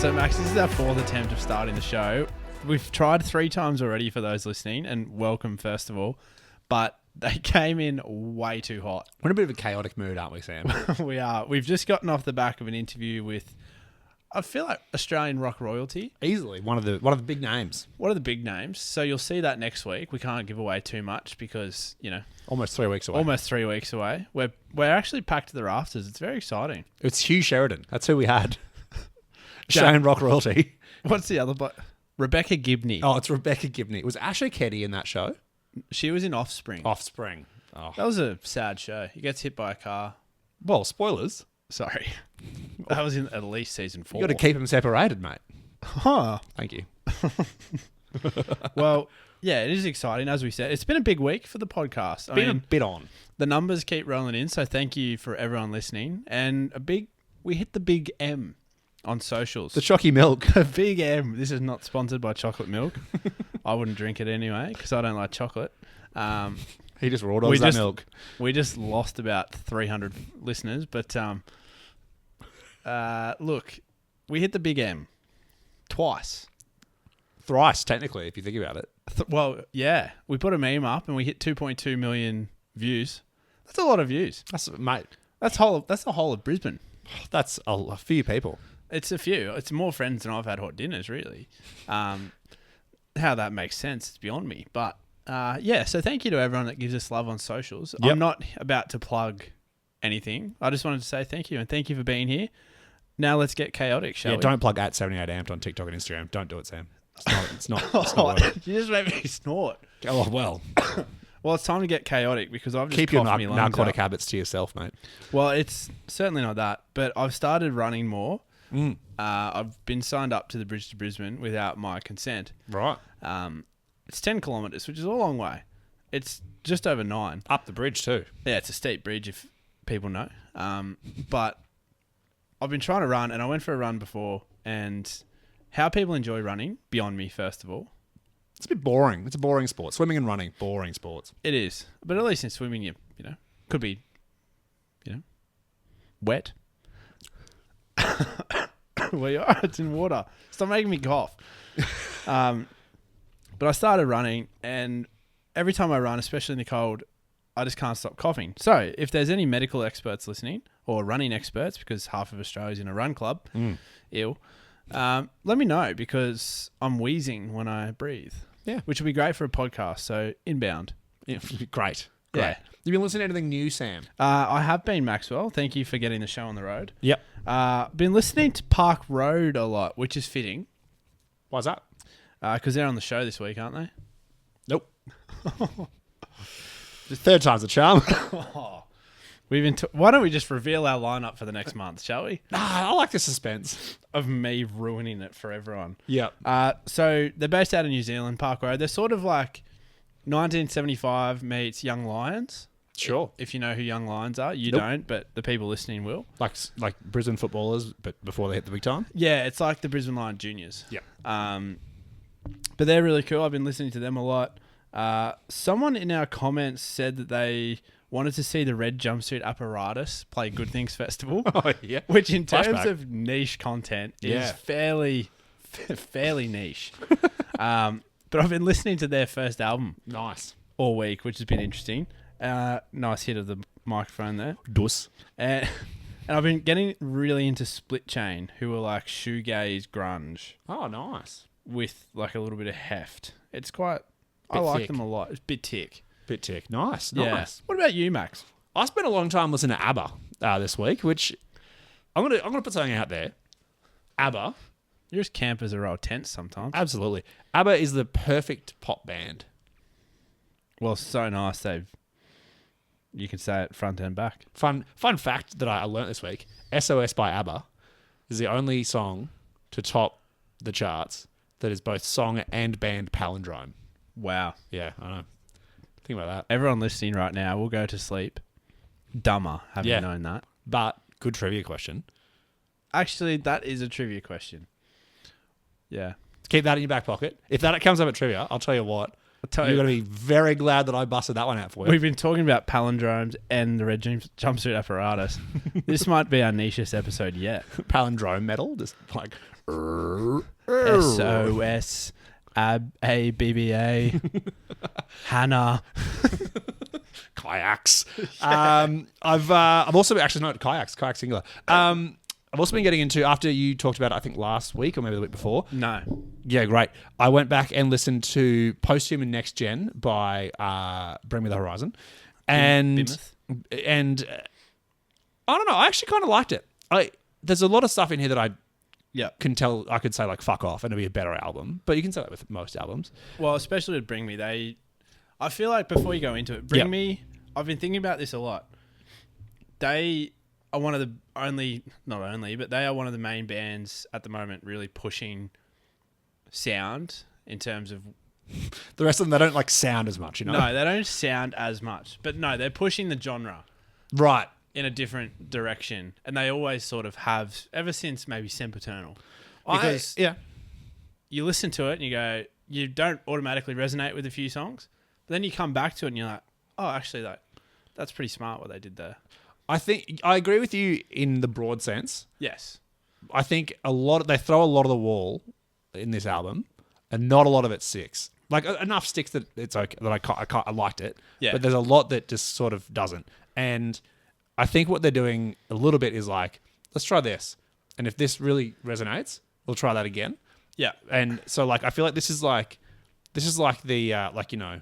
So, Max, this is our fourth attempt of starting the show. We've tried 3 times already for those listening, and welcome, first of all. But they came in way too hot. We're in a bit of a chaotic mood, aren't we, Sam? We are. We've just gotten off the back of an interview with, I feel like, Australian rock royalty. Easily one of the big names. One of the big names. So you'll see that next week. We can't give away too much because, Almost 3 weeks away. almost 3 weeks away. We're actually packed to the rafters. It's very exciting. It's Hugh Sheridan. That's who we had. Australian rock royalty. What's the other? Rebecca Gibney. Oh, it's Rebecca Gibney. Was Asher Keddy in that show? She was in Offspring. Offspring. Oh. That was a sad show. He gets hit by a car. Well, spoilers. Sorry. That was in at least season 4. You got to keep them separated, mate. Huh. Thank you. Well, yeah, it is exciting. As we said, it's been a big week for the podcast. I Been a mean, bit on. the numbers keep rolling in, so thank you for everyone listening. And we hit the big M on socials. The Chocky Milk. The big M. This is not sponsored by chocolate milk. I wouldn't drink it anyway because I don't like chocolate. He just rolled on that milk. We just lost about 300 listeners, but look, we hit the big M twice. Thrice, technically, if you think about it. Well, yeah, we put a meme up and we hit 2.2 million views. That's a lot of views. That's That's the whole of Brisbane. That's a few people. It's a few. It's more friends than I've had hot dinners, really. How that makes sense is beyond me. But yeah, so thank you to everyone that gives us love on socials. Yep. I'm not about to plug anything. I just wanted to say thank you and thank you for being here. Now let's get chaotic, shall we? Don't plug at 78amped on TikTok and Instagram. Don't do it, Sam. It's not worth it. You just made me snort. Oh, well. Well, it's time to get chaotic because I've just Keep your coughed me lungs narcotic up. habits to yourself, mate. Well, it's certainly not that, but I've started running more. I've been signed up to the Bridge to Brisbane without my consent. Right. It's 10 kilometres, which is a long way. It's just over 9. Up the bridge, too. Yeah, it's a steep bridge, if people know. But I've been trying to run, and I went for a run before, and how people enjoy running, beyond me, first of all. It's a bit boring. It's a boring sport. Swimming and running, boring sports. It is. But at least in swimming, you could be, wet. Well, you are. It's in water. Stop making me cough. But I started running, and every time I run, especially in the cold, I just can't stop coughing. So if there's any medical experts listening, or running experts, because half of Australia's in a run club, let me know, because I'm wheezing when I breathe. Yeah. Which would be great for a podcast. So inbound. Yeah, great. Yeah. You've been listening to anything new, Sam? I have been, Maxwell. Thank you for getting the show on the road. Yep. Been listening to Park Road a lot, which is fitting. Why's that? Because they're on the show this week, aren't they? Nope. Just third time's a charm. Why don't we just reveal our lineup for the next month, shall we? I like the suspense. Of me ruining it for everyone. Yep. So they're based out of New Zealand, Park Road. They're sort of like 1975 meets Young Lions. Sure. If you know who Young Lions are. You Nope. don't, but the people listening will. Like Brisbane footballers, but before they hit the big time? Yeah, it's like the Brisbane Lion Juniors. Yep. But they're really cool. I've been listening to them a lot. Someone in our comments said that they wanted to see the Red Jumpsuit Apparatus play Good Things Festival. Oh, yeah. Which in terms Flashback. of niche content is fairly niche. But I've been listening to their first album Nice. all week, which has been interesting. Nice hit of the microphone there. Dus. And I've been getting really into Split Chain, who are like shoegaze grunge Oh, nice. with like a little bit of heft. It's quite... I Bit like thick. them a lot. It's a bit tick. Bit tick. Nice. Yeah. Nice. What about you, Max? I spent a long time listening to ABBA this week, which I'm gonna put something out there. ABBA, You're as camp as a row of tents sometimes. absolutely. ABBA is the perfect pop band. Well, so nice you can say it front and back. Fun fact that I learnt this week: SOS by ABBA is the only song to top the charts that is both song and band palindrome. Wow. Yeah, I know. Think about that. Everyone listening right now will go to sleep dumber having Yeah. known that. But good trivia question. Actually, that is a trivia question. Yeah. Keep that in your back pocket. If that comes up at trivia, I'll tell you what. tell You're you, going to be very glad that I busted that one out for you. we've been talking about palindromes and the red jumpsuit apparatus. This might be our nichest episode yet. Palindrome metal, just like SOS, ABBA, Hannah. kayaks. I've also actually not kayaks singular. I've also been getting into, after you talked about it, I think last week or maybe the week before. No. Yeah, great. I went back and listened to Posthuman Next Gen by Bring Me the Horizon, and I don't know. I actually kind of liked it. There's a lot of stuff in here that I can tell. I could say like fuck off, and it'll be a better album. But you can say that with most albums. Well, especially with Bring Me, I feel like before you go into it, Bring Me. I've been thinking about this a lot. They are one of the but they are one of the main bands at the moment really pushing sound in terms of. The rest of them, they don't like sound as much, you know? No, they don't sound as much. But no, they're pushing the genre. Right. In a different direction. And they always sort of have, ever since maybe Sempiternal. Because you listen to it and you go, you don't automatically resonate with a few songs. But then you come back to it and you're like, oh, actually, that's pretty smart what they did there. I think I agree with you in the broad sense. Yes. I think they throw a lot of the wall in this album, and not a lot of it sticks. Like enough sticks that it's okay that I liked it. Yeah. But there's a lot that just sort of doesn't. And I think what they're doing a little bit is like, let's try this, and if this really resonates, we'll try that again. Yeah. And so like I feel like this is like the like, you know,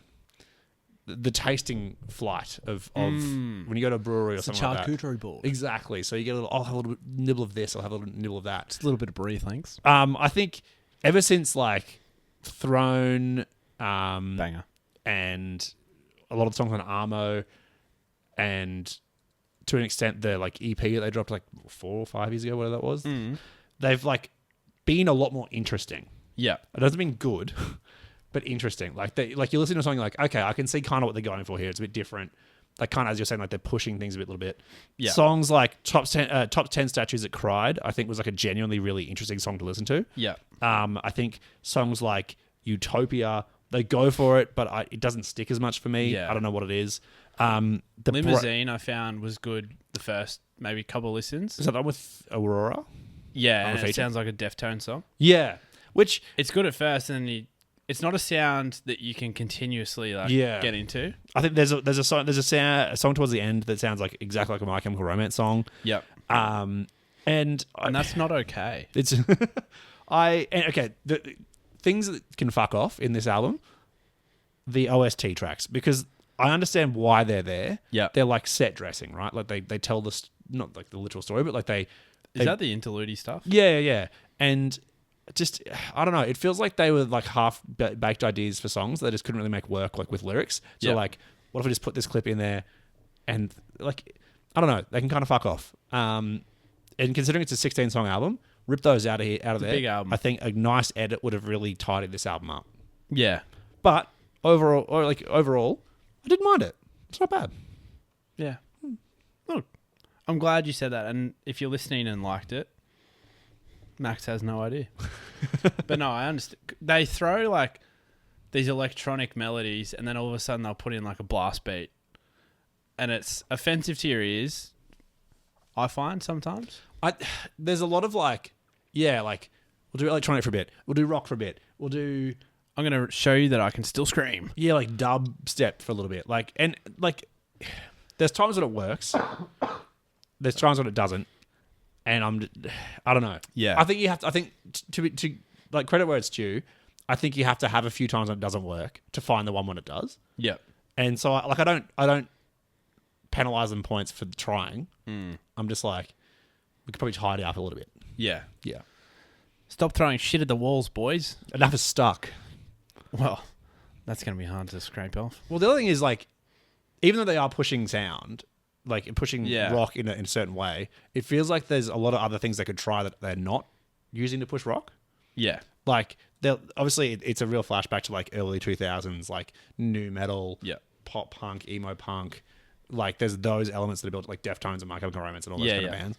the tasting flight of when you go to a brewery or something like that. Charcuterie board. Exactly. So you get I'll have a little nibble of this, I'll have a little nibble of that. Just a little bit of brie, thanks. I think ever since like Throne, banger, and a lot of the songs on Armo, and to an extent the like EP that they dropped like 4 or 5 years ago, whatever that was, they've like been a lot more interesting. Yeah. It hasn't been good. But interesting. Like you listen to something like, okay, I can see kind of what they're going for here. It's a bit different. Like kind of, as you're saying, like they're pushing things a little bit. Yeah. Songs like Top 10 Statues That Cried, I think was like a genuinely really interesting song to listen to. Yeah. I think songs like Utopia, they go for it, but it doesn't stick as much for me. Yeah. I don't know what it is. The Limousine I found was good the first maybe couple of listens. Is that the one with Aurora? Yeah, and it sounds like a Deftones song. Yeah. Which it's good at first, and then it's not a sound that you can continuously get into. I think there's a song towards the end that sounds like exactly like a My Chemical Romance song. Yep. And that's not okay. It's the things that can fuck off in this album, the OST tracks, because I understand why they're there. Yeah. They're like set dressing, right? Like they tell this, not like the literal story, but like Is that the interlude stuff? Yeah. And just, I don't know. It feels like they were like half-baked ideas for songs that they just couldn't really make work like with lyrics. So like, what if I just put this clip in there and like, I don't know. They can kind of fuck off. And considering it's a 16-song album, rip those out of there. Big album. I think a nice edit would have really tidied this album up. Yeah. But overall, I didn't mind it. It's not bad. Yeah. Look, I'm glad you said that. And if you're listening and liked it, Max has no idea. But no, I understand. They throw like these electronic melodies and then all of a sudden they'll put in like a blast beat. And it's offensive to your ears, I find sometimes. There's a lot of like, we'll do electronic for a bit. We'll do rock for a bit. I'm going to show you that I can still scream. Yeah, like dub step for a little bit. There's times when it works. There's times when it doesn't. And I don't know. Yeah. I think you have to, to like credit where it's due, I think you have to have a few times when it doesn't work to find the one when it does. Yeah. And so I don't penalize them points for trying. I'm just like, we could probably tidy up a little bit. Yeah. Yeah. Stop throwing shit at the walls, boys. Enough is stuck. Well, that's going to be hard to scrape off. Well, the other thing is like, even though they are pushing sound, like pushing rock in a certain way, it feels like there's a lot of other things they could try that they're not using to push rock. Yeah. Like, obviously it's a real flashback to like early 2000s, like new metal, pop punk, emo punk. Like there's those elements that are built like Deftones and My Chemical Romance and all those kind of bands.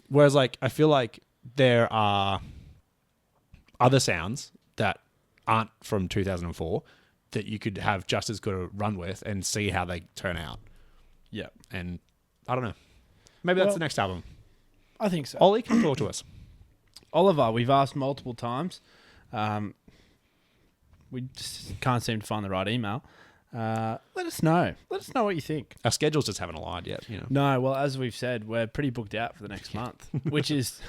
Whereas like, I feel like there are other sounds that aren't from 2004 that you could have just as good a run with and see how they turn out. Yeah. And I don't know. Maybe that's the next album. I think so. Ollie, come talk to us. Oliver, we've asked multiple times. We just can't seem to find the right email. Let us know. Let us know what you think. Our schedules just haven't aligned yet. No, well, as we've said, we're pretty booked out for the next month, which is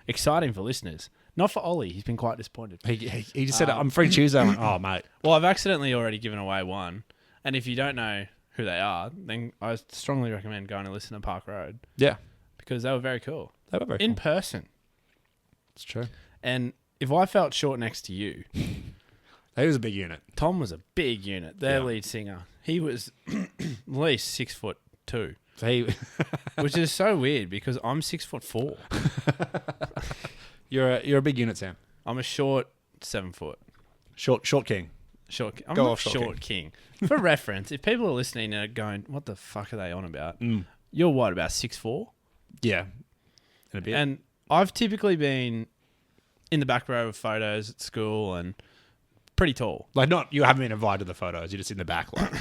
exciting for listeners. Not for Ollie. He's been quite disappointed. He just said, I'm free Tuesday. I'm like, oh, mate. Well, I've accidentally already given away one. And if you don't know who they are, then I strongly recommend going and listen to Park Road. Yeah. Because they were very cool. They were very in cool. person. It's true. And if I felt short next to you... He was a big unit. Tom was a big unit. Their lead singer. He was at least 6'2". Which is so weird because I'm 6'4". You're a big unit, Sam. I'm a short 7 foot. Short king. I'm not short king. For reference, if people are listening and are going, what the fuck are they on about? You're what, about 6'4"? Yeah. In a bit. And I've typically been in the back row of photos at school and pretty tall. Like, you haven't been invited to the photos. You're just in the back, like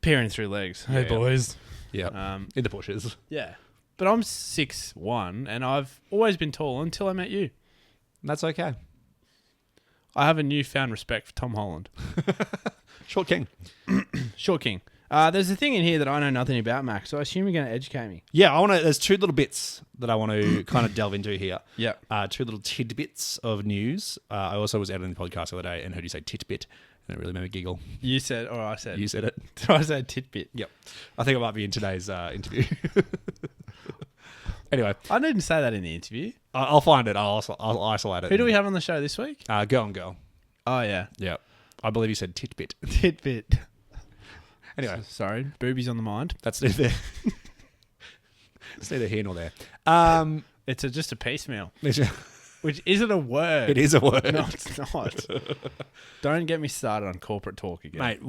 peering through legs. Hey, boys. Yeah. In the bushes. Yeah. But I'm 6'1", and I've always been tall until I met you. That's okay. I have a newfound respect for Tom Holland. Short king. Short king. There's a thing in here that I know nothing about, Max, so I assume you're going to educate me. Yeah, there's two little bits that I want to kind of delve into here. Yeah. Two little tidbits of news. I also was editing the podcast the other day and heard you say titbit, and it really made me giggle. You said, or I said. You said it. I said titbit. Yep. I think I might be in today's interview. Anyway. I didn't say that in the interview. I'll find it. I'll isolate it. Who do we have on the show this week? Girl and girl. Oh, yeah. Yeah. I believe you said titbit. Titbit. Anyway. Sorry, boobies on the mind. That's neither here nor there. It's just a piecemeal. Which isn't a word. It is a word. No, it's not. Don't get me started on corporate talk again. Mate,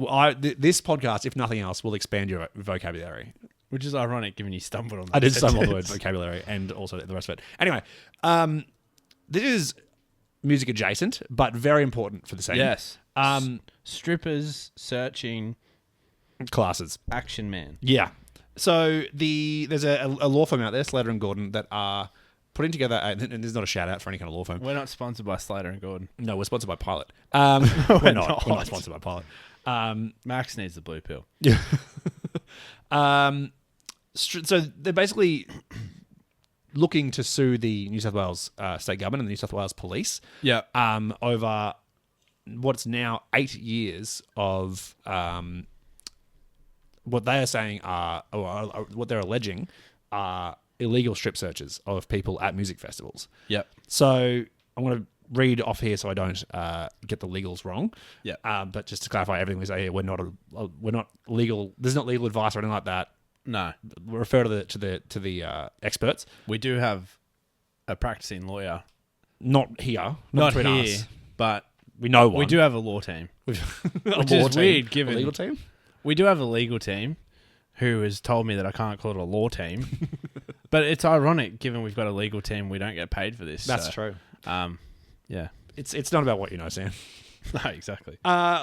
this podcast, if nothing else, will expand your vocabulary. Which is ironic given you stumbled on that. I did stumble on the word vocabulary and also the rest of it. Anyway, this is music adjacent, but very important for the scene. Yes. Strippers searching... classes. Action Man. Yeah. So there's a law firm out there, Slater and Gordon, that are putting together, and this is not a shout out for any kind of law firm. We're not sponsored by Slater and Gordon. No, we're sponsored by Pilot. We're not sponsored by Pilot. Max needs the blue pill. Yeah. So they're basically looking to sue the New South Wales state government and the New South Wales police. Yeah. Over what's now 8 years of what they are saying are, or what they're alleging are illegal strip searches of people at music festivals. Yep. So I'm going to read off here so I don't get the legals wrong. Yeah. But just to clarify everything we say here, we're not legal. There's not legal advice or anything like that. No. We'll refer to the experts. We do have a practicing lawyer. Not here. Not between here, us. but we know one. we do have a law team. Which is weird given... A legal team? We do have a legal team who has told me that I can't call it a law team. But it's ironic given we've got a legal team, we don't get paid for this. That's true. Yeah. It's not about what you know, Sam. No, exactly.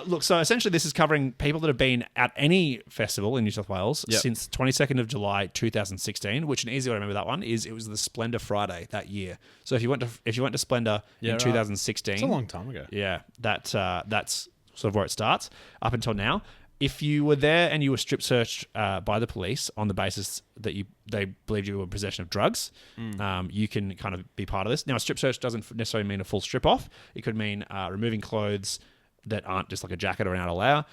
Look, so essentially this is covering people that have been at any festival in New South Wales since 22nd of July 2016, which an easy way to remember that one is it was the Splendour Friday that year. So if you went to Splendour in 2016, it's a long time ago. Yeah, that's sort of where it starts up until now. If you were there and you were strip searched by the police on the basis that they believed you were in possession of drugs, you can kind of be part of this. Now, a strip search doesn't necessarily mean a full strip off. It could mean removing clothes that aren't just like a jacket or an outer layer,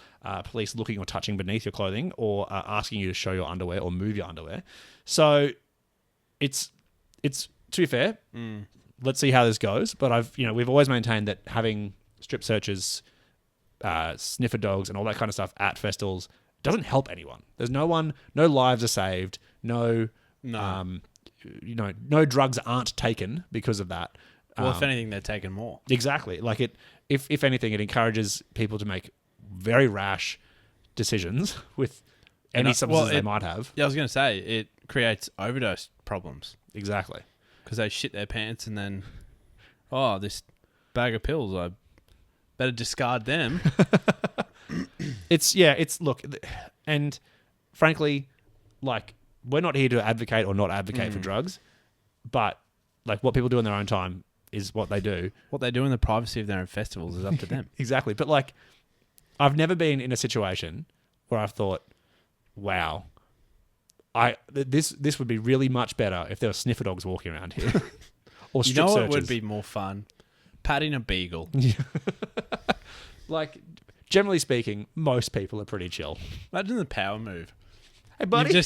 police looking or touching beneath your clothing, or asking you to show your underwear or move your underwear. So it's to be fair, let's see how this goes. But we've always maintained that having strip searches, sniffer dogs and all that kind of stuff at festivals doesn't help anyone. There's no lives are saved. No drugs aren't taken because of that. Well, if anything, they're taken more. Exactly. Like if anything, it encourages people to make very rash decisions with any substances they might have. Yeah, I was going to say, it creates overdose problems. Exactly. Because they shit their pants and then, this bag of pills, I better discard them. look, and frankly, like, we're not here to advocate or not advocate for drugs, but like what people do in their own time is what they do. What they do in the privacy of their own festivals is up to them. Exactly. But like, I've never been in a situation where I've thought, wow, this would be really much better if there were sniffer dogs walking around here. Or you strip know what searches. would be more fun? Patting a beagle. Like, generally speaking, most people are pretty chill. Imagine the power move. Hey, buddy.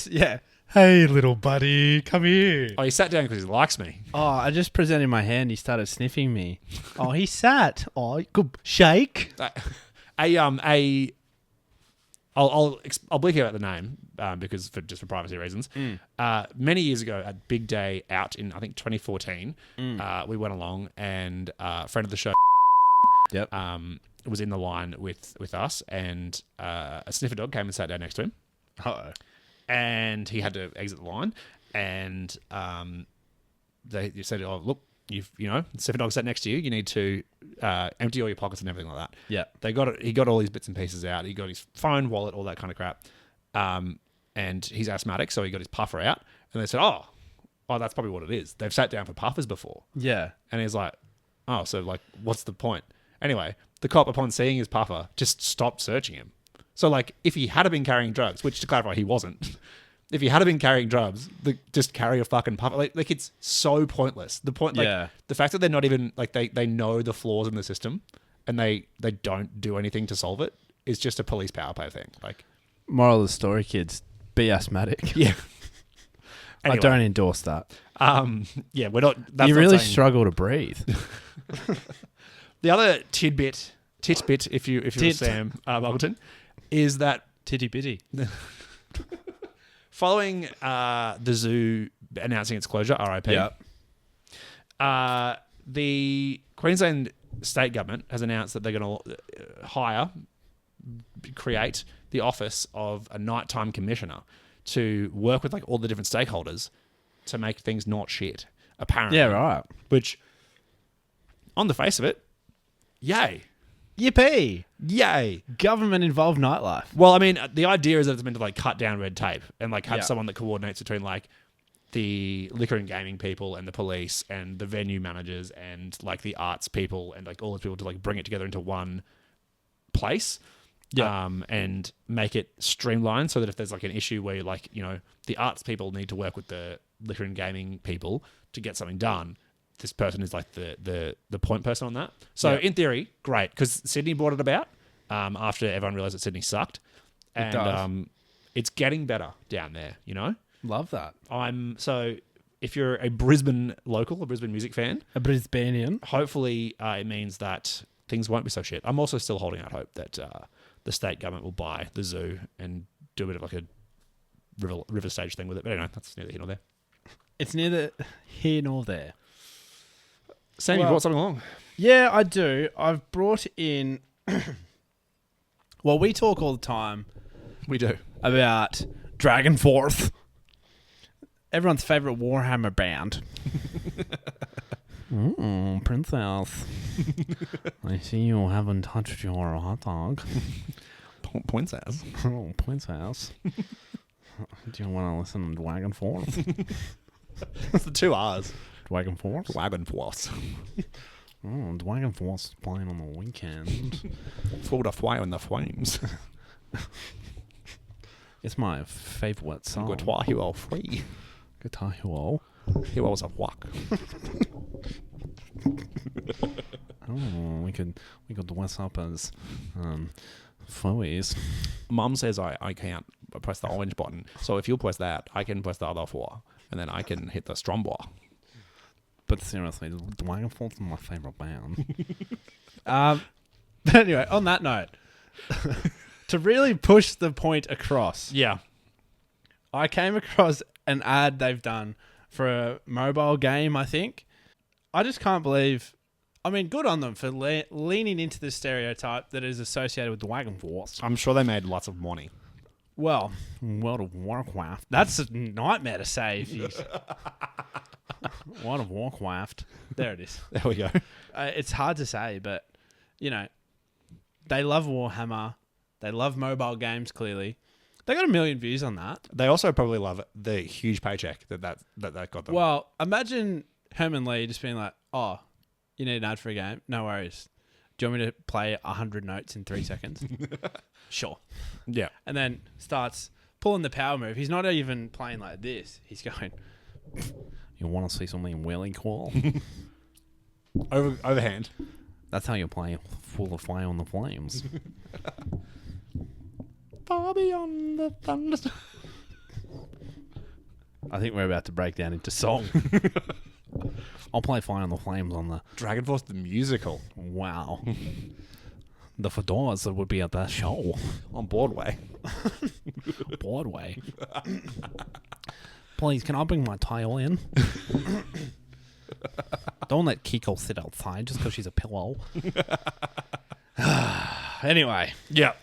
Hey, little buddy, come here. Oh, he sat down because he likes me. Oh, I just presented my hand. He started sniffing me. Oh, he sat. Oh, good shake. I'll bleak out the name because for privacy reasons. Many years ago at Big Day Out in I think 2014, we went along and a friend of the show, was in the line with us, and a sniffer dog came and sat down next to him. Uh-oh. And he had to exit the line, and they said, "Oh, look, sniffer dog sat next to you. You need to empty all your pockets and everything like that." Yeah, they got it. He got all his bits and pieces out. He got his phone, wallet, all that kind of crap. And he's asthmatic, so he got his puffer out. And they said, "Oh, that's probably what it is. They've sat down for puffers before." Yeah, and he's like, "Oh, so like, what's the point?" Anyway, the cop, upon seeing his puffer, just stopped searching him. So, like, if he had been carrying drugs, which to clarify, he wasn't. If he had been carrying drugs, just carry a fucking puffer. Like it's so pointless. The point, like, the fact that they're not even like they know the flaws in the system, and they don't do anything to solve it is just a police power play thing. Like, moral of the story, kids: be asthmatic. Yeah. Anyway, I don't endorse that. Yeah, we're not. That's you not really saying... struggle to breathe. The other titbit, if you're Sam Muggleton, is that titty bitty. Following the zoo announcing its closure, RIP, the Queensland state government has announced that they're going to create the office of a nighttime commissioner to work with like all the different stakeholders to make things not shit, apparently. Yeah, right. Which, on the face of it, yay. Yippee! Yay! Government-involved nightlife. Well, I mean, the idea is that it's meant to like cut down red tape and like have someone that coordinates between like the liquor and gaming people and the police and the venue managers and like the arts people and like all those people to like bring it together into one place. And make it streamlined so that if there's like an issue where like, the arts people need to work with the liquor and gaming people to get something done, this person is like the point person on that. So in theory, great, because Sydney brought it about after everyone realised that Sydney sucked. And it's getting better down there, Love that. So if you're a Brisbane local, a Brisbane music fan, a Brisbanean, hopefully it means that things won't be so shit. I'm also still holding out hope that the state government will buy the zoo and do a bit of like a river stage thing with it. But anyway, that's neither here nor there. It's neither here nor there. Sam, you brought something along. Yeah, I do. I've brought in... Well, we talk all the time. We do. About Dragonforth. Everyone's favourite Warhammer band. Princess. I see you haven't touched your hot dog. Princess. Oh, Princess. Do you want to listen to Dragonforth? It's the two R's. Dragonforth? Dragonforth. Dragonforth's playing on the weekend. Full to fly in the flames. It's my favourite song. Guitar Hero 3. Guitar Hero. Heroes of Walk. We could dress up as Foeys. Mum says I can't press the orange button, so if you press that, I can press the other four, and then I can hit the Strombo. But seriously, Dragonforth is my favourite band. But anyway, on that note, to really push the point across, I came across an ad they've done for a mobile game, I think. I just can't believe... I mean, good on them for leaning into the stereotype that is associated with the Dragonforth. I'm sure they made lots of money. Well, World of Warcraft. That's a nightmare to say. If you... World of Warcraft. There it is. There we go. It's hard to say, but, they love Warhammer. They love mobile games, clearly. They got 1 million views on that. They also probably love the huge paycheck that got them. Well, imagine Herman Lee just being like, oh, you need an ad for a game? No worries. Do you want me to play 100 notes in 3 seconds? Sure. Yeah. And then starts pulling the power move. He's not even playing like this. He's going, you want to see something really cool? Overhand. That's how you play Full of Fire on the Flames. Far beyond the thunder. I think we're about to break down into song. I'll play Fire on the Flames on the... Dragon Force the musical. Wow. The fedoras that would be at that show. On Broadway. Broadway. Please, can I bring my tail in? Don't let Kiko sit outside just because she's a pillow. Anyway. Yeah.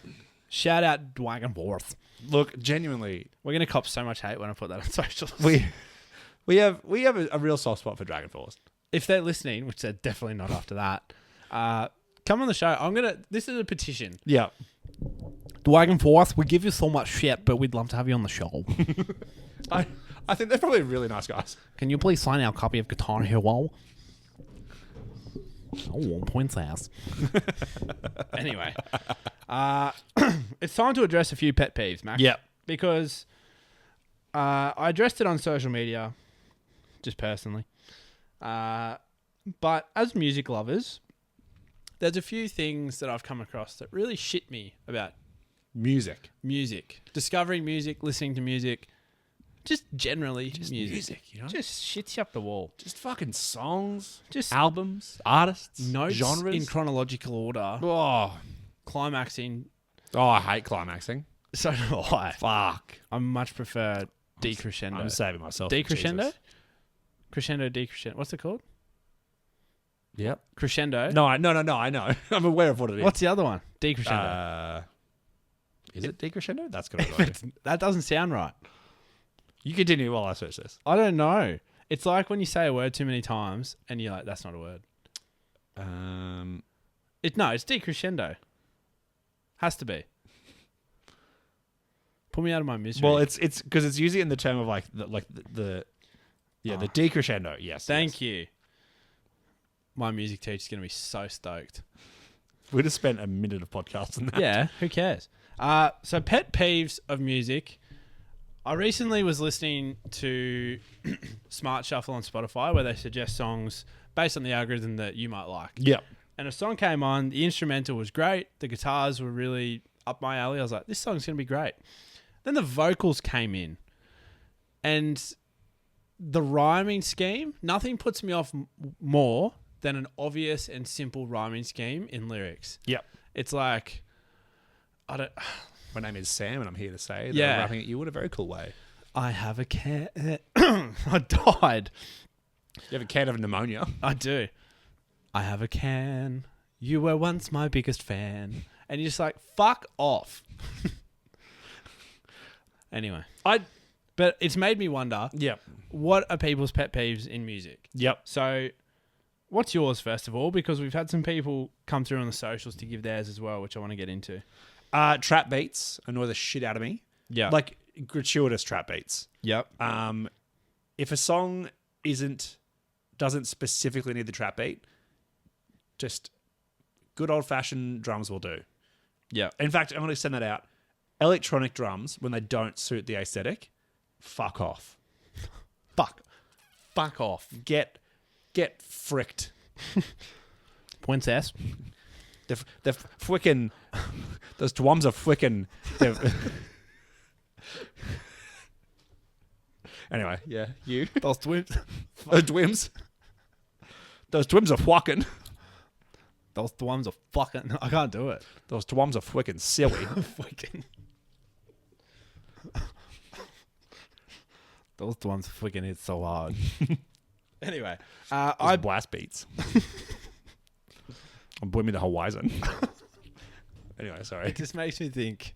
Shout out Dragon Force. Look, genuinely, we're gonna cop so much hate when I put that on socials. We have a real soft spot for Dragon Force. If they're listening, which they're definitely not after that, come on the show. This is a petition. Yeah. Dragon Force, we give you so much shit, but we'd love to have you on the show. I think they're probably really nice guys. Can you please sign our copy of Guitar Hero? Oh, points ass. Anyway, it's time to address a few pet peeves, Max. Yeah. Because I addressed it on social media, just personally. But as music lovers, there's a few things that I've come across that really shit me about music. Discovering music, listening to music. Just generally, just music, you know? Just shits you up the wall. Just fucking songs. Just albums, artists, notes genres. In chronological order. Oh. Climaxing. Oh, I hate climaxing. So do I. Fuck. I much prefer decrescendo. I'm saving myself. Decrescendo? Crescendo, decrescendo. What's it called? Yep. Crescendo? No, I know. I'm aware of what it is. What's the other one? Decrescendo. Is it decrescendo? That's going to be That doesn't sound right. You continue while I search this. I don't know. It's like when you say a word too many times and you're like, that's not a word. It's decrescendo. Has to be. Pull me out of my misery. Well, it's because it's usually in the term of the decrescendo. Yes. Thank you. My music teacher's going to be so stoked. We just spent a minute of podcast on that. Yeah, who cares? So pet peeves of music. I recently was listening to Smart Shuffle on Spotify where they suggest songs based on the algorithm that you might like. Yeah. And a song came on. The instrumental was great. The guitars were really up my alley. I was like, this song's going to be great. Then the vocals came in. And the rhyming scheme, nothing puts me off more than an obvious and simple rhyming scheme in lyrics. Yep. It's like, my name is Sam and I'm here to say that Yeah. I'm rapping at you in a very cool way. I have a can. I died. You have a can of pneumonia. I do. I have a can. You were once my biggest fan. And you're just like, fuck off. Anyway. But it's made me wonder. Yep. What are people's pet peeves in music? Yep. So, what's yours, first of all? Because we've had some people come through on the socials to give theirs as well, which I want to get into. Trap beats annoy the shit out of me. Yeah. Like gratuitous trap beats. Yep. If a song doesn't specifically need the trap beat, just good old fashioned drums will do. Yeah. In fact, I'm going to send that out. Electronic drums, when they don't suit the aesthetic, fuck off. Fuck off. Get fricked. Points ass. They're frickin'. Those twums are frickin'. Anyway, yeah, you. Those twins. Those twims. Those twims are fucking. Those twums are fucking. I can't do it. Those twums are frickin' silly. Fucking. Those twums fucking hit so hard. Anyway, I blast beats. I'm blowing me the horizon. Anyway, sorry. It just makes me think.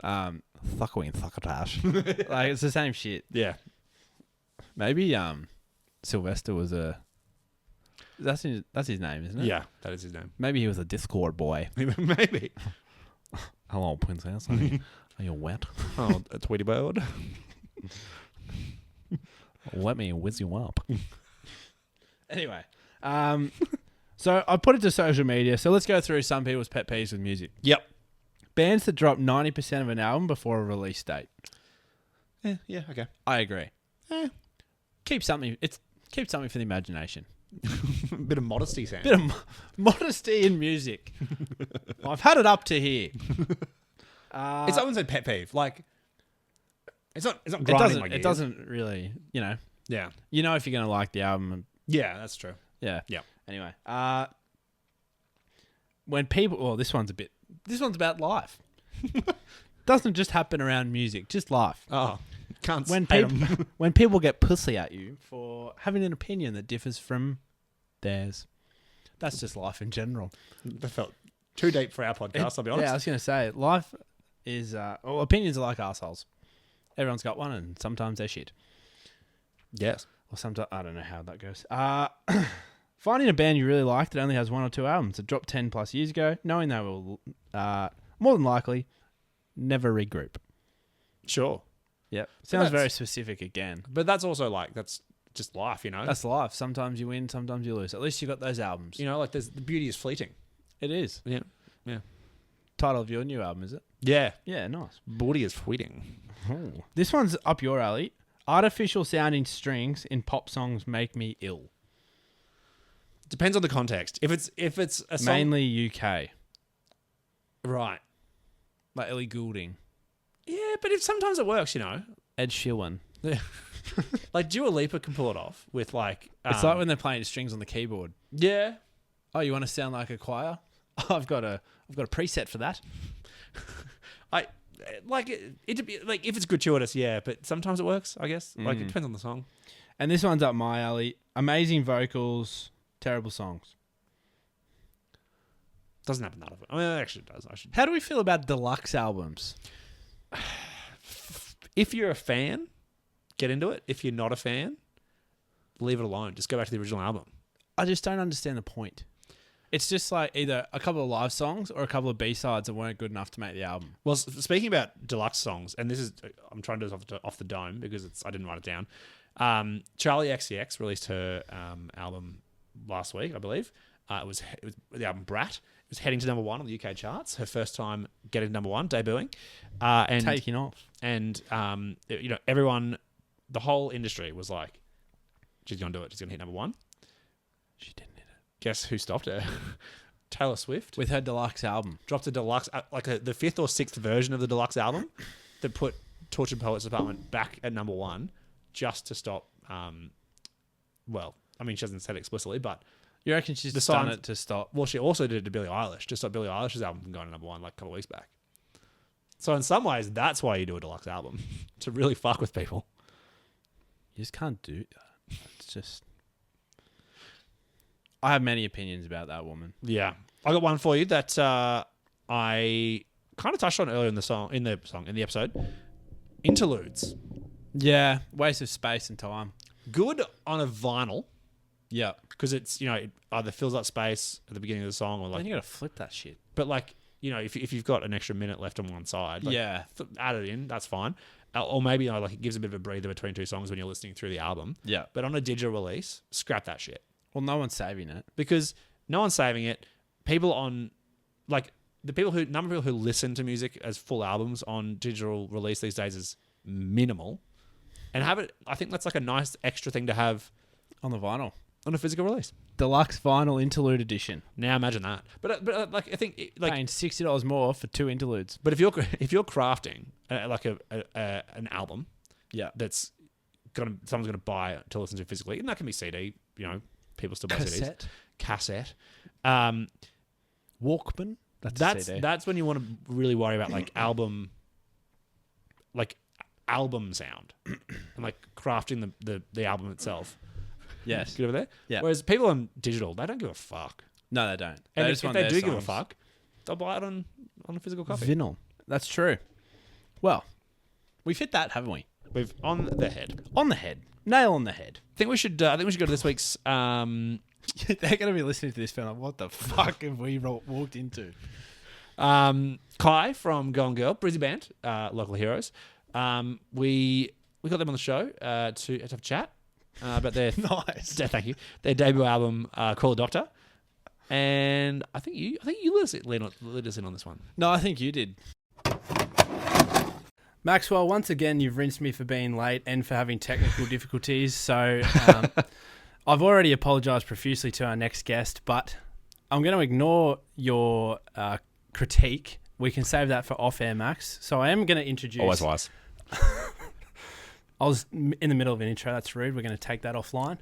Thuckaway and Thuckatash. Like it's the same shit. Yeah. Maybe Sylvester was a. That's his name, isn't it? Yeah, that is his name. Maybe he was a Discord boy. Maybe. Hello, princess. Are you wet? Oh, a Tweety bird. Let me whiz you up. Anyway, so I put it to social media. So let's go through some people's pet peeves with music. Yep. Bands that drop 90% of an album before a release date. Yeah, okay. I agree. Keep something for the imagination. A bit of modesty, Sam. Bit of modesty in music. I've had it up to here. It's someone said pet peeve. Like, it's not grinding my gears. It doesn't really, Yeah. You know if you're going to like the album. Yeah, that's true. Yeah. Yeah. Anyway, when people, this one's about life. Doesn't just happen around music, just life. Oh, can't when hate people 'em. when people get pussy at you for having an opinion that differs from theirs. That's just life in general. That felt too deep for our podcast, I'll be honest. Yeah, I was going to say, life is, opinions are like assholes. Everyone's got one, and sometimes they're shit. Yes. Or sometimes, I don't know how that goes. Finding a band you really like that only has 1 or 2 albums that dropped 10 plus years ago, knowing they will, more than likely, never regroup. Sure. Yep. Sounds very specific again. But that's also that's just life, That's life. Sometimes you win, sometimes you lose. At least you got those albums. Like the beauty is fleeting. It is. Yeah. Yeah. Title of your new album, is it? Yeah. Yeah, nice. Booty is fleeting. Oh. This one's up your alley. Artificial sounding strings in pop songs make me ill. Depends on the context. If it's a song, Mainly UK. right? Like Ellie Goulding. Yeah, but if sometimes it works, Ed Sheeran. Like Dua Lipa can pull it off with like. It's like when they're playing strings on the keyboard. Yeah. Oh, you want to sound like a choir? I've got a preset for that. If it's gratuitous, yeah, but sometimes it works, I guess. Like it depends on the song. And this one's up my alley. Amazing vocals, terrible songs. Doesn't happen that often. I mean, it actually does. How do we feel about deluxe albums? If you're a fan, get into it. If you're not a fan, leave it alone. Just go back to the original album. I just don't understand the point. It's just like either a couple of live songs or a couple of B-sides that weren't good enough to make the album. Well, speaking about deluxe songs, and this is, I'm trying to do this off the dome because I didn't write it down. Charli XCX released her album last week, I believe. It was the album Brat. It was heading to number 1 on the UK charts. Her first time getting to number 1, debuting, and taking off. And everyone, the whole industry was like, "She's gonna do it. She's gonna hit number 1." She didn't hit it. Guess who stopped her? Taylor Swift with her deluxe album. Dropped a deluxe, the 5th or 6th version of the deluxe album that put Tortured Poets Department back at number 1 just to stop. She hasn't said it explicitly, but. You reckon she's done it to stop? Well, she also did it to Billie Eilish, to stop Billie Eilish's album from going to number 1 like a couple of weeks back. So in some ways, that's why you do a deluxe album, to really fuck with people. You just can't do that. It's just... I have many opinions about that woman. Yeah. I got one for you that I kind of touched on earlier in the episode. Interludes. Yeah. Waste of space and time. Good on a vinyl. Yeah. Because it's, it either fills up space at the beginning of the song or like... Then you got to flip that shit. But like, if you've got an extra minute left on one side, add it in, that's fine. Or maybe it gives a bit of a breather between 2 songs when you're listening through the album. Yeah. But on a digital release, scrap that shit. Well, no one's saving it. Because no one's saving it. People on... the number of people who listen to music as full albums on digital release these days is minimal. And have it... I think that's like a nice extra thing to have... On the vinyl. On a physical release. Deluxe vinyl interlude edition. Now imagine that. But I think paying $60 more for 2 interludes. But if you're crafting an album, that's someone's gonna buy to listen to physically, and that can be CD. People still buy CDs. Cassette. Walkman. That's when you want to really worry about album sound and crafting the album itself. Yes. Get over there? Yeah. Whereas people on digital, they don't give a fuck. No, they don't. And if they do give a fuck, they'll buy it on a physical copy. Vinyl. That's true. Well, we've hit that, haven't we? We've on the head. On the head. Nail on the head. I think we should go to this week's... They're going to be listening to this film like, what the fuck have we walked into? Kai from Go and Girl, Brisbane band, local heroes. We got them on the show to have a chat about their Nice. Thank you. Their debut album, Call a Doctor. And I think you led us in on this one. No, I think you did. Maxwell, once again, you've rinsed me for being late and for having technical difficulties. So I've already apologised profusely to our next guest, but I'm going to ignore your critique. We can save that for off-air, Max. So I am going to introduce... Always wise. I was in the middle of an intro. That's rude. We're going to take that offline.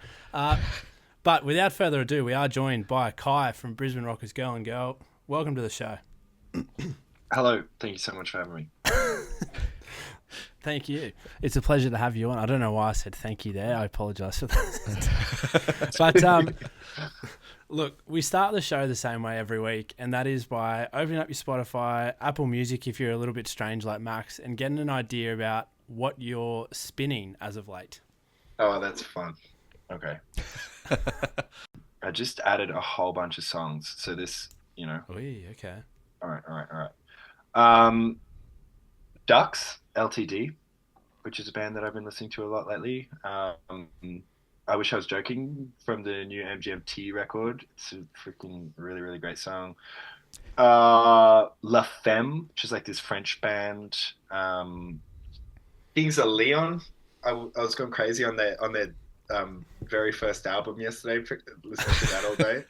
But without further ado, we are joined by Kai from Brisbane Rockers Girl and Girl. Welcome to the show. Hello. Thank you so much for having me. Thank you. It's a pleasure to have you on. I don't know why I said thank you there. I apologise for that. But look, we start the show the same way every week, and that is by opening up your Spotify, Apple Music if you're a little bit strange like Max, and getting an idea about what you're spinning as of late. Oh, that's fun. Okay. I just added a whole bunch of songs. So this, Oy, okay. All right. Ducks, LTD, which is a band that I've been listening to a lot lately. I Wish I Was Joking from the new MGMT record. It's a freaking really, really great song. La Femme, which is like this French band. Kings of Leon. I was going crazy on their very first album yesterday. Listening to that all day.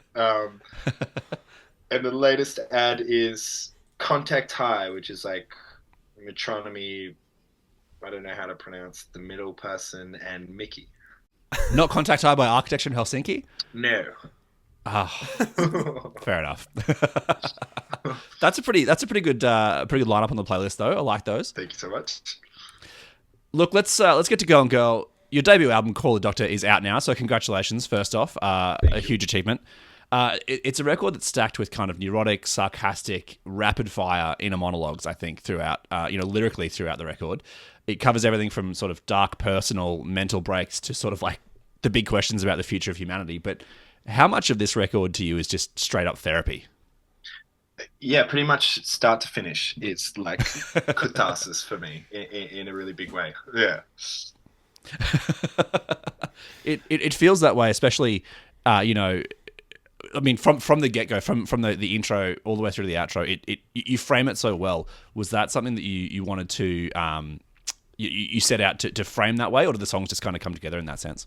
And the latest ad is Contact High, which is like Metronomy. I don't know how to pronounce the middle person and Mickey. Not Contact High by Architecture in Helsinki? No. Fair enough. That's a pretty good lineup on the playlist though. I like those. Thank you so much. Look, let's get to Go and Girl. Your debut album, Call the Doctor, is out now, so congratulations. First off, a huge achievement. It's a record that's stacked with kind of neurotic, sarcastic, rapid fire inner monologues. I think throughout, lyrically throughout the record, it covers everything from sort of dark, personal, mental breaks to sort of like the big questions about the future of humanity. But how much of this record to you is just straight up therapy? Yeah, pretty much start to finish. It's like catharsis for me in a really big way. Yeah. It feels that way, especially, I mean, from the get-go, from the intro all the way through to the outro, you frame it so well. Was that something that you wanted to, you set out to frame that way, or did the songs just kind of come together in that sense?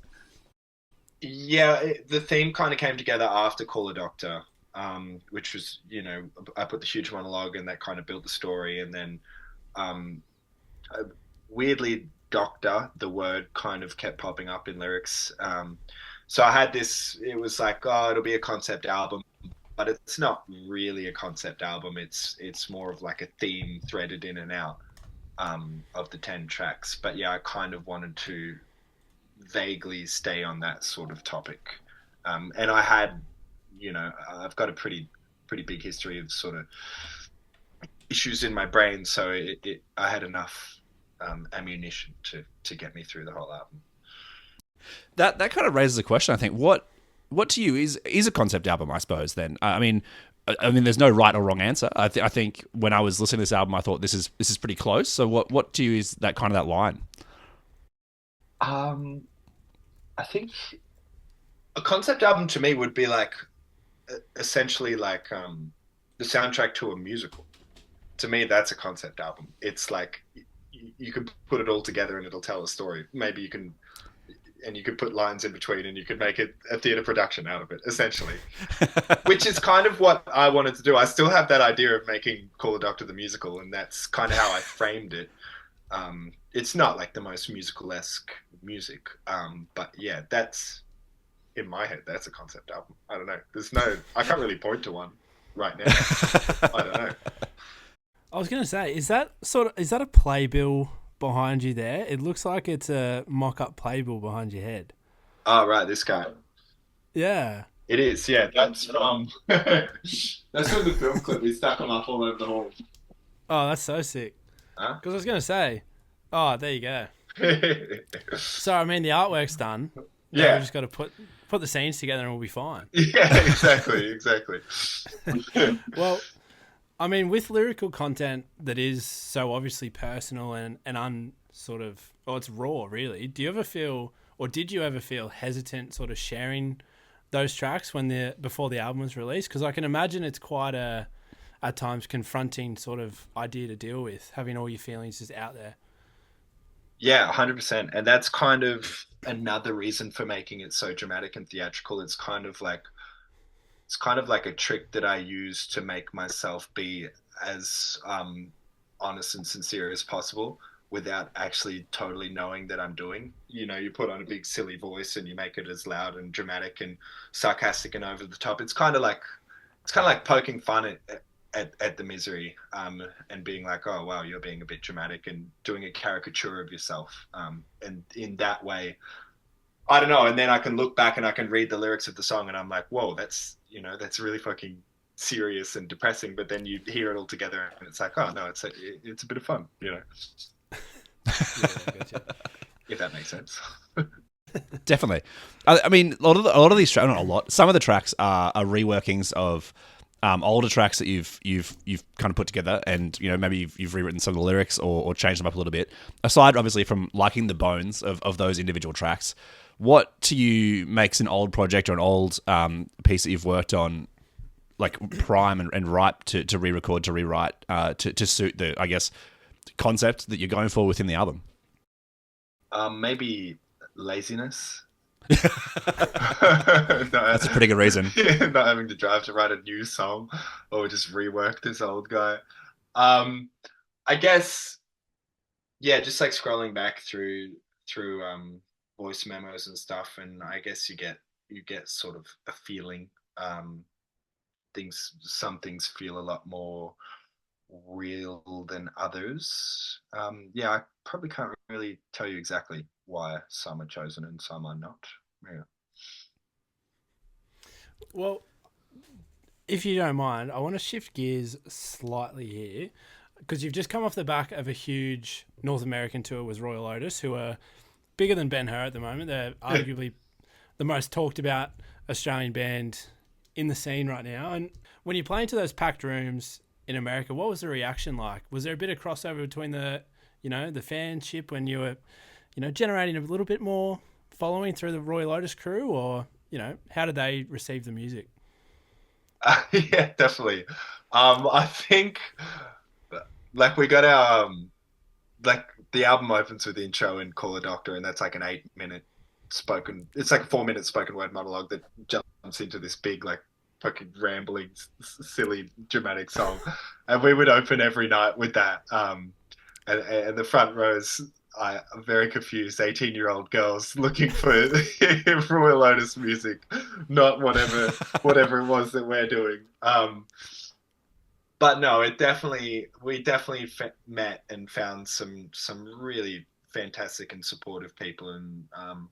Yeah, the theme kind of came together after Call a Doctor, which was, I put the huge monologue and that kind of built the story. And then weirdly, doctor, the word kind of kept popping up in lyrics. So I had this, it was like, it'll be a concept album, but it's not really a concept album. It's more of like a theme threaded in and out of the 10 tracks. But yeah, I kind of wanted to vaguely stay on that sort of topic. And I had, I've got a pretty big history of sort of issues in my brain. So I had enough ammunition to get me through the whole album. That kind of raises a question, I think. What to you is a concept album, I suppose, then? I mean, there's no right or wrong answer. I think when I was listening to this album, I thought this is pretty close. So what to you is that kind of that line? I think a concept album to me would be like essentially like the soundtrack to a musical. To me, that's a concept album. It's like you could put it all together and it'll tell a story. Maybe you could put lines in between and you could make it a theatre production out of it, essentially. Which is kind of what I wanted to do. I still have that idea of making Call a Doctor the musical, and that's kind of how I framed it. It's not like the most musical-esque music, but yeah, that's, in my head, that's a concept album. I don't know. I can't really point to one right now. I don't know. I was going to say, is that a playbill behind you there? It looks like it's a mock-up playbill behind your head. Oh, right, this guy. Yeah. It is, yeah. That's from the film clip. We stuck them up all over the hall. Oh, that's so sick. Huh? Because I was going to say, oh, there you go. So, I mean, the artwork's done. Yeah. We've just got to put the scenes together and we'll be fine. Yeah, exactly. Well, I mean, with lyrical content that is so obviously personal and it's raw, really. Do you ever feel, or did you ever feel hesitant sort of sharing those tracks before the album was released? Because I can imagine it's quite at times confronting sort of idea to deal with, having all your feelings just out there. Yeah, 100%. And that's kind of another reason for making it so dramatic and theatrical. It's kind of like a trick that I use to make myself be as honest and sincere as possible without actually totally knowing that I'm doing. You put on a big silly voice and you make it as loud and dramatic and sarcastic and over the top. It's kind of like poking fun at the misery, and being like, oh wow, you're being a bit dramatic and doing a caricature of yourself. And in that way, I don't know. And then I can look back and I can read the lyrics of the song and I'm like, whoa, that's really fucking serious and depressing. But then you hear it all together and it's like, oh no, it's a bit of fun, Yeah, gotcha. if that makes sense. Definitely. I mean, a lot of these tracks, not a lot, some of the tracks are reworkings of older tracks that you've kind of put together, and maybe you've rewritten some of the lyrics or changed them up a little bit. Aside, obviously, from liking the bones of those individual tracks, what to you makes an old project or an old piece that you've worked on like prime and ripe to re-record, to rewrite, to suit the, I guess, concept that you're going for within the album? Maybe laziness. That's a pretty good reason. Yeah, not having to drive to write a new song or just rework this old guy. I guess, yeah, just like scrolling back through voice memos and stuff, and I guess you get sort of a feeling. Some things feel a lot more real than others. Yeah, I probably can't really tell you exactly why some are chosen and some are not. Yeah. Well, if you don't mind, I want to shift gears slightly here, because you've just come off the back of a huge North American tour with Royal Otis, who are bigger than Ben-Hur at the moment. They're arguably the most talked about Australian band in the scene right now. And when you play into those packed rooms in America, what was the reaction like? Was there a bit of crossover between the fanship when you were, generating a little bit more following through the Royal Otis crew, or, how did they receive the music? Yeah, definitely. I think like we got our like the album opens with the intro and Call a Doctor, and that's like an 8-minute it's like a 4-minute spoken word monologue that jumps into this big like fucking rambling silly dramatic song, and we would open every night with that, and the front rows are very confused 18-year-old girls looking for Royal Otis music, not whatever it was that we're doing. But no, we definitely met and found some really fantastic and supportive people, and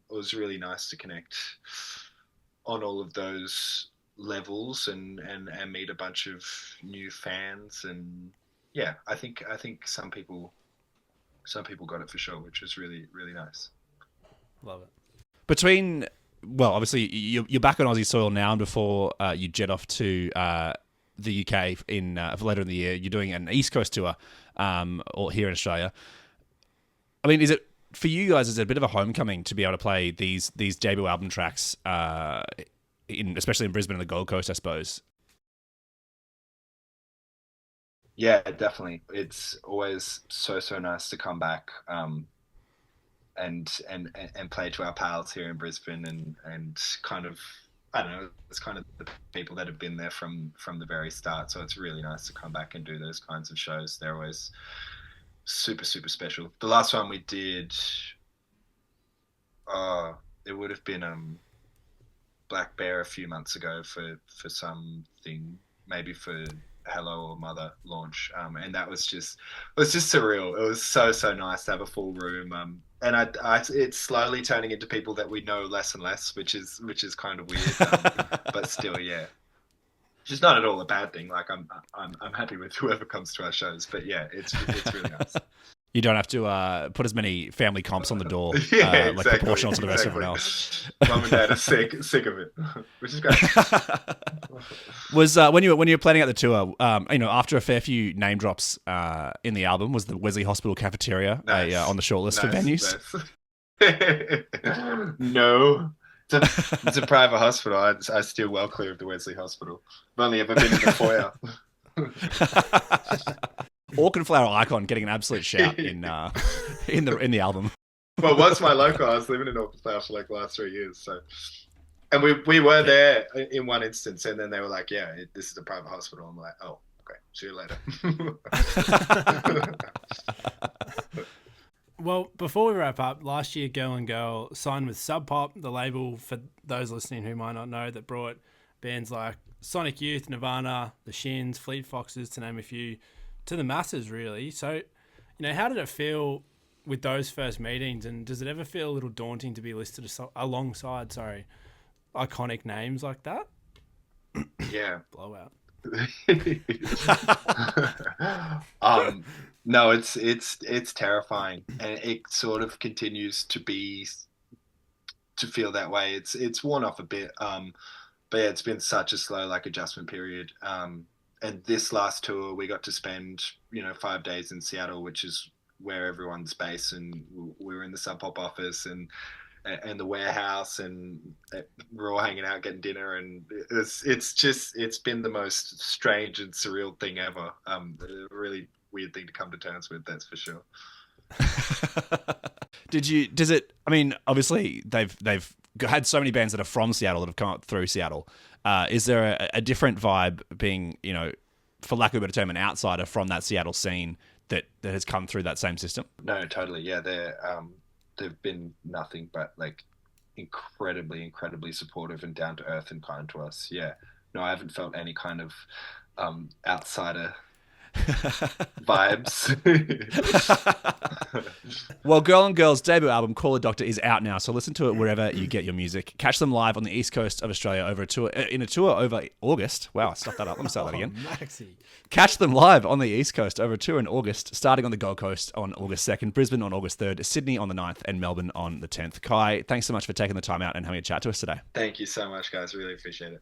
it was really nice to connect on all of those levels and meet a bunch of new fans. And yeah, I think some people got it for sure, which was really, really nice. Love it. Well, obviously you're back on Aussie soil now, and before you jet off to the UK in later in the year, you're doing an East Coast tour, or here in Australia. I mean, is it for you guys? Is it a bit of a homecoming to be able to play these debut album tracks, especially in Brisbane and the Gold Coast, I suppose? Yeah, definitely. It's always so nice to come back, and play to our pals here in Brisbane, and kind of, I don't know, it's kind of the people that have been there from the very start. So it's really nice to come back and do those kinds of shows. They're always super special. The last one we did, it would have been Black Bear a few months ago for something, maybe for Hello or Mother launch, and that was just surreal. It was so nice to have a full room, and it's slowly turning into people that we know less and less, which is kind of weird, but still, yeah, which is not at all a bad thing. Like I'm happy with whoever comes to our shows, but yeah, it's really nice. You don't have to put as many family comps on the door, Yeah, like proportional to the rest of everyone else. Mum and dad are sick of it, which is great. Was when you were planning out the tour, after a fair few name drops in the album, was the Wesley Hospital cafeteria on the shortlist for venues? No. It's a private hospital. I steer well clear of the Wesley Hospital. I've only ever been in the foyer. Orchid Flower Icon getting an absolute shout in the album. Well, what's my local? I was living in Orchid Flower for like the last 3 years. So, and we were there in one instance, and then they were like, "Yeah, this is a private hospital." I'm like, "Oh, okay, see you later." Well, before we wrap up, last year Girl and Girl signed with Sub Pop, the label, for those listening who might not know, that brought bands like Sonic Youth, Nirvana, The Shins, Fleet Foxes, to name a few, to the masses, really. So, how did it feel with those first meetings, and does it ever feel a little daunting to be listed alongside, iconic names like that? Yeah. Blowout. No, it's terrifying, and it sort of continues to feel that way. It's worn off a bit, but yeah, it's been such a slow adjustment period. And this last tour, we got to spend 5 days in Seattle, which is where everyone's based, and we were in the Sub Pop office and the warehouse, and we're all hanging out getting dinner, and it's been the most strange and surreal thing ever. A really weird thing to come to terms with, that's for sure. Obviously they've had so many bands that are from Seattle that have come up through Seattle. Is there a different vibe being, for lack of a better term, an outsider from that Seattle scene that has come through that same system? No, totally. Yeah, they've been nothing but incredibly supportive and down to earth and kind to us. Yeah. No, I haven't felt any kind of outsider vibes. Well, Girl and Girl's debut album, Call a Doctor, is out now, so listen to it wherever you get your music. Catch them live on the east coast of Australia over a tour over August. Wow, I stuffed that up. Let me start that again. Maxi. Catch them live on the east coast over a tour in August, starting on the Gold Coast on August 2nd, Brisbane on August 3rd, Sydney on the 9th, and Melbourne on the 10th. Kai, thanks so much for taking the time out and having a chat to us today. Thank you so much, guys. Really appreciate it.